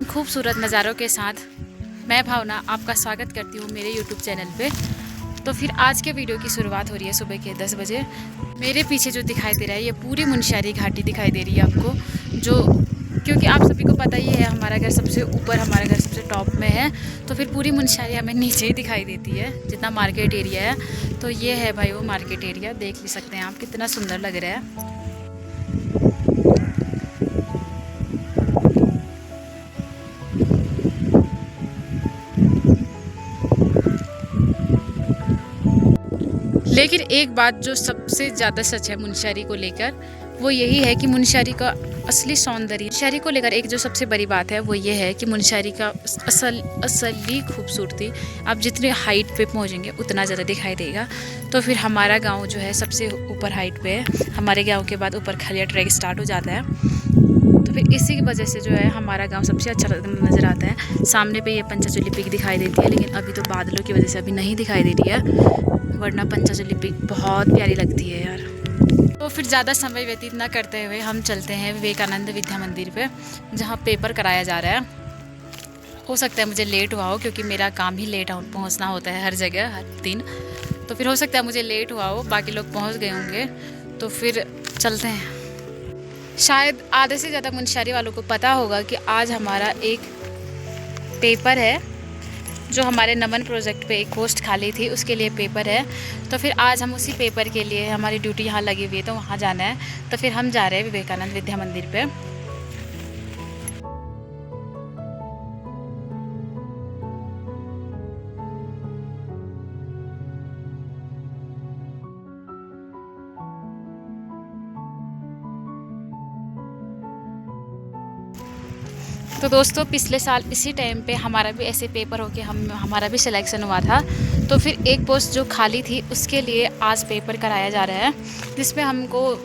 खूबसूरत नज़ारों के साथ मैं भावना आपका स्वागत करती हूँ मेरे YouTube चैनल पे। तो फिर आज के वीडियो की शुरुआत हो रही है सुबह के 10 बजे। मेरे पीछे जो दिखाई दे रहा है ये पूरी मुनस्यारी घाटी दिखाई दे रही है आपको, जो क्योंकि आप सभी को पता ही है हमारा घर सबसे ऊपर, हमारा घर सबसे टॉप में है, तो फिर पूरी मुनस्यारी हमें नीचे ही दिखाई देती है जितना मार्केट एरिया है। तो ये है भाई वो मार्केट एरिया, देख भी सकते हैं आप कितना सुंदर लग रहा है। लेकिन एक बात जो सबसे ज़्यादा सच है मुनस्यारी को लेकर, वो यही है कि मुनस्यारी का असली सौंदर्य, मुनस्यारी को लेकर एक जो सबसे बड़ी बात है वो ये है कि मुनस्यारी का असली खूबसूरती आप जितने हाइट पे पहुंचेंगे उतना ज़्यादा दिखाई देगा। तो फिर हमारा गांव जो है सबसे ऊपर हाइट पे है, हमारे गांव के बाद ऊपर खलिया ट्रैक स्टार्ट हो जाता है। तो फिर इसी की वजह से जो है हमारा गांव सबसे अच्छा नज़र आता है। सामने पे ये पंचाचूली पीक दिखाई देती है, लेकिन अभी तो बादलों की वजह से अभी नहीं दिखाई दे रही है, वरना पंचाचूली पीक बहुत प्यारी लगती है यार। तो फिर ज़्यादा समय व्यतीत ना करते हुए हम चलते हैं विवेकानंद विद्या मंदिर पे, जहाँ पेपर कराया जा रहा है। हो सकता है मुझे लेट हुआ हो, क्योंकि मेरा काम ही लेट पहुँचना होता है हर जगह हर दिन। तो फिर हो सकता है मुझे लेट हुआ हो, बाकी लोग पहुँच गए होंगे। तो फिर चलते हैं। शायद आधे से ज़्यादा मुनस्यारी वालों को पता होगा कि आज हमारा एक पेपर है, जो हमारे नमन प्रोजेक्ट पे एक पोस्ट खाली थी उसके लिए पेपर है। तो फिर आज हम उसी पेपर के लिए, हमारी ड्यूटी यहाँ लगी हुई है तो वहाँ जाना है। तो फिर हम जा रहे हैं विवेकानंद विद्या मंदिर पे। तो दोस्तों पिछले साल इसी टाइम पे हमारा भी ऐसे पेपर होके हमारा भी सिलेक्शन हुआ था। तो फिर एक पोस्ट जो खाली थी उसके लिए आज पेपर कराया जा रहा है, जिसमें हमको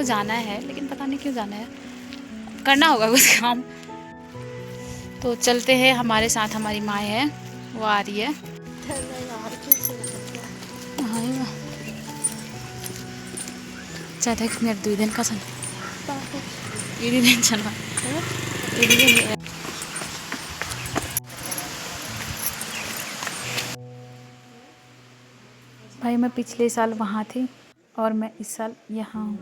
जाना है, लेकिन पता नहीं क्यों जाना है, करना होगा कुछ काम। तो चलते हैं, हमारे साथ हमारी माँ है, वो आ रही है। मेरे 2 दिन का सन ये दिन चलवा भाई, मैं पिछले साल वहाँ थी और मैं इस साल यहाँ हूँ।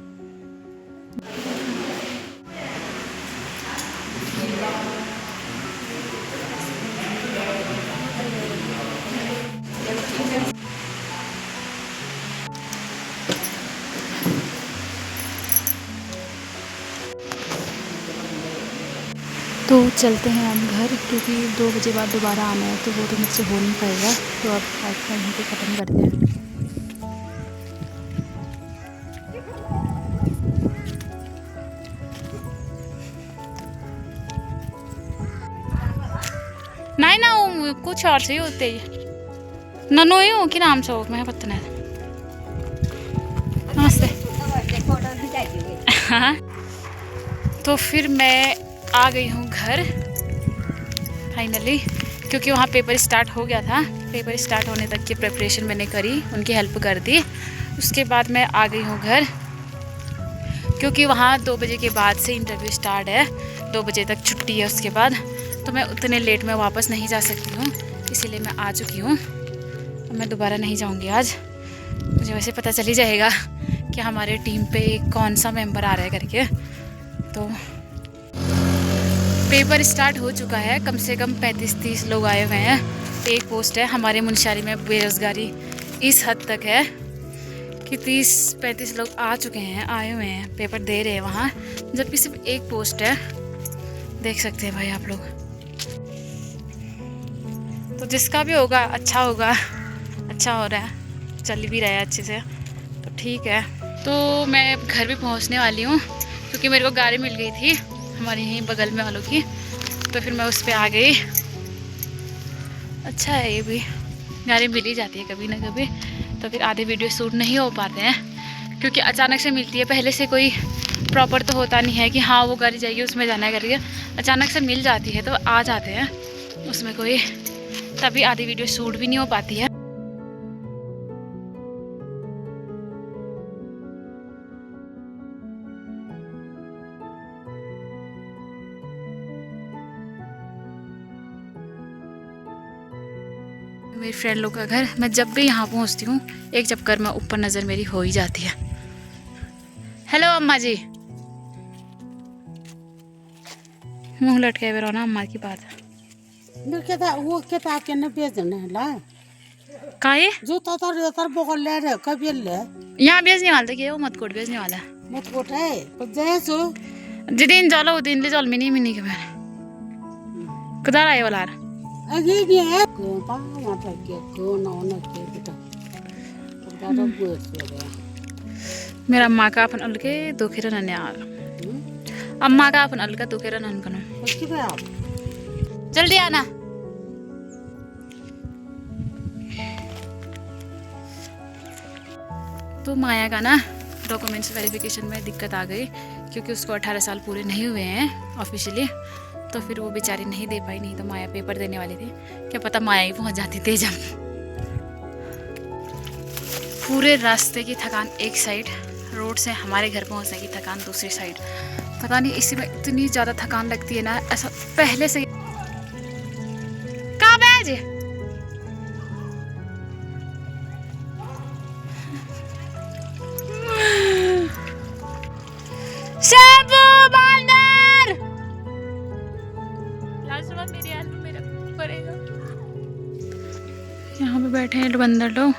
तो चलते हैं हम घर, क्योंकि 2 बजे बाद दोबारा आना है, तो वो तो मुझसे हो नहीं पाएगा। तो अब आज यहीं पे ख़त्म करते हैं। नहीं ना, कुछ और सही होते ही ननो ही हूँ कि नाम से हो, मैं पता नहीं। नमस्ते। हाँ, तो फिर मैं आ गई हूँ घर फाइनली, क्योंकि वहाँ पेपर स्टार्ट हो गया था। पेपर स्टार्ट होने तक की प्रिपरेशन मैंने करी, उनकी हेल्प कर दी। उसके बाद मैं आ गई हूँ घर, क्योंकि वहाँ 2 बजे के बाद से इंटरव्यू स्टार्ट है, 2 बजे तक छुट्टी है उसके बाद। तो मैं उतने लेट में वापस नहीं जा सकती हूँ, इसीलिए मैं आ चुकी हूँ। मैं दोबारा नहीं जाऊँगी आज। मुझे वैसे पता चल ही जाएगा कि हमारे टीम पे कौन सा मेंबर आ रहा है करके। तो पेपर स्टार्ट हो चुका है, कम से कम 35-30 लोग आए हुए हैं। एक पोस्ट है। हमारे मुनस्यारी में बेरोज़गारी इस हद तक है कि 30-35 लोग आ चुके हैं, आए हुए हैं, पेपर दे रहे हैं वहाँ, जबकि सिर्फ एक पोस्ट है। देख सकते हैं भाई आप लोग। तो जिसका भी होगा अच्छा होगा, अच्छा हो रहा है, चल भी रहा है अच्छे से, तो ठीक है। तो मैं घर भी पहुँचने वाली हूँ, क्योंकि मेरे को गाड़ी मिल गई थी हमारे यहीं बगल में वालों की, तो फिर मैं उस पर आ गई। अच्छा है, ये भी गाड़ी मिल ही जाती है कभी ना कभी। तो फिर आधे वीडियो शूट नहीं हो पाते हैं, क्योंकि अचानक से मिलती है, पहले से कोई प्रॉपर तो होता नहीं है कि हाँ वो गाड़ी जाइए उसमें जाना है करके। अचानक से मिल जाती है तो आ जाते हैं उसमें कोई, तभी आधी वीडियो शूट भी नहीं हो पाती है। मेरी फ्रेंड लोग का घर, मैं जब भी यहाँ पहुँचती हूँ एक चक्कर में ऊपर नज़र मेरी हो ही जाती है। हेलो अम्मा जी, मुँह लटके हुए रहो ना अम्मा की बात। वो किताब के न बेचने ला का ये जो तर बगल ले रे कभी ले यहाँ बेचने वाला था कि वो मत कोट बेचने वाला मत कोटे पर जैसो जिदिन चलो दिन ले चल मिनी के मैंने कुदार आए वाला अगे ये है को पा माता को ना के बेटा दादा बुझ मेरा अम्मा का अपन अलगे दुखेरा नन्हे यार अम्मा का अपन अलगा दुखेरा नन कनो उसकी पे आप जल्दी आना। तो माया का ना डॉक्यूमेंट्स वेरिफिकेशन में दिक्कत आ गई क्योंकि उसको 18 साल पूरे नहीं हुए हैं ऑफिशियली, तो फिर वो बेचारी नहीं दे पाई। नहीं तो माया पेपर देने वाली थी, क्या पता माया ही पहुंच जाती तेज। हम पूरे रास्ते की थकान एक साइड, रोड से हमारे घर पहुंचने की थकान दूसरी साइड। पता नहीं इसी में इतनी ज़्यादा थकान लगती है ना, ऐसा पहले से। कहाँ बैज शैम्पू बंदर मेरी हेल्प मेरा करेगा। यहाँ पे बैठे हैं बंदर लोग।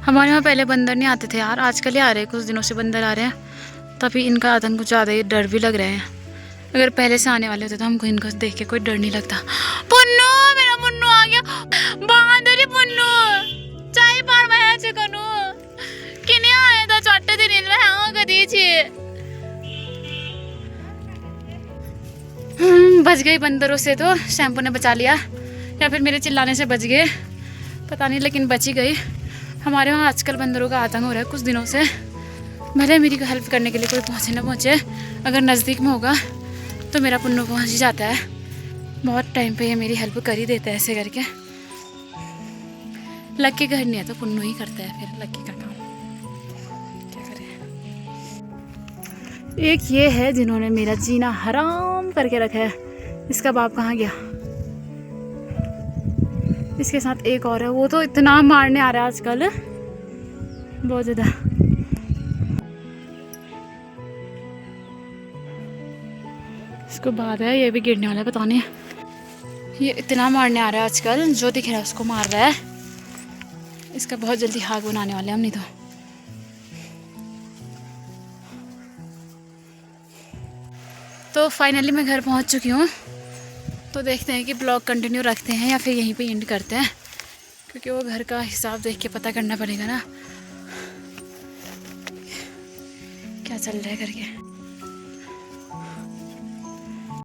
हमारे यहाँ पहले बंदर नहीं आते थे यार, आजकल ही आ रहे हैं, कुछ दिनों से बंदर आ रहे हैं। तभी इनका आतंक कुछ ज़्यादा ही डर भी लग रहे हैं। अगर पहले से आने वाले होते तो हमको इनको देख के कोई डर नहीं लगता। पुन्नू, मेरा पुन्नू आ गया। बहादुरी पुन्नू चाय पार में चिकनू किने आए तो छोटे दिन में हाँ कदी छे। बच गई बंदरों से, तो शैम्पू ने बचा लिया या फिर मेरे चिल्लाने से बच गए पता नहीं, लेकिन बची गई। हमारे वहाँ आजकल बंदरों का आतंक हो रहा है कुछ दिनों से। भले मेरी को हेल्प करने के लिए कोई पहुँचे ना पहुँचे, अगर नज़दीक में होगा तो मेरा पुन्नू पहुँच ही जाता है। बहुत टाइम पे ये मेरी हेल्प कर ही देता है ऐसे करके। लक्की घर नहीं है तो पुन्नू ही करता है फिर लक्की का काम, क्या करें। एक ये है जिन्होंने मेरा जीना हराम करके रखा है, इसका बाप कहाँ गया। इसके साथ एक और है, वो तो इतना मारने आ रहा है आजकल बहुत ज़्यादा। इसको बाद है, ये भी गिरने वाला है पता नहीं। ये इतना मारने आ रहा है आजकल, जो दिख रहा है उसको मार रहा है। इसका बहुत जल्दी हाथ बनाने वाले हम नहीं तो फाइनली मैं घर पहुंच चुकी हूँ। तो देखते हैं कि ब्लॉग कंटिन्यू रखते हैं या फिर यहीं पे एंड करते हैं, क्योंकि वो घर का हिसाब देख के पता करना पड़ेगा ना क्या चल रहा है करके।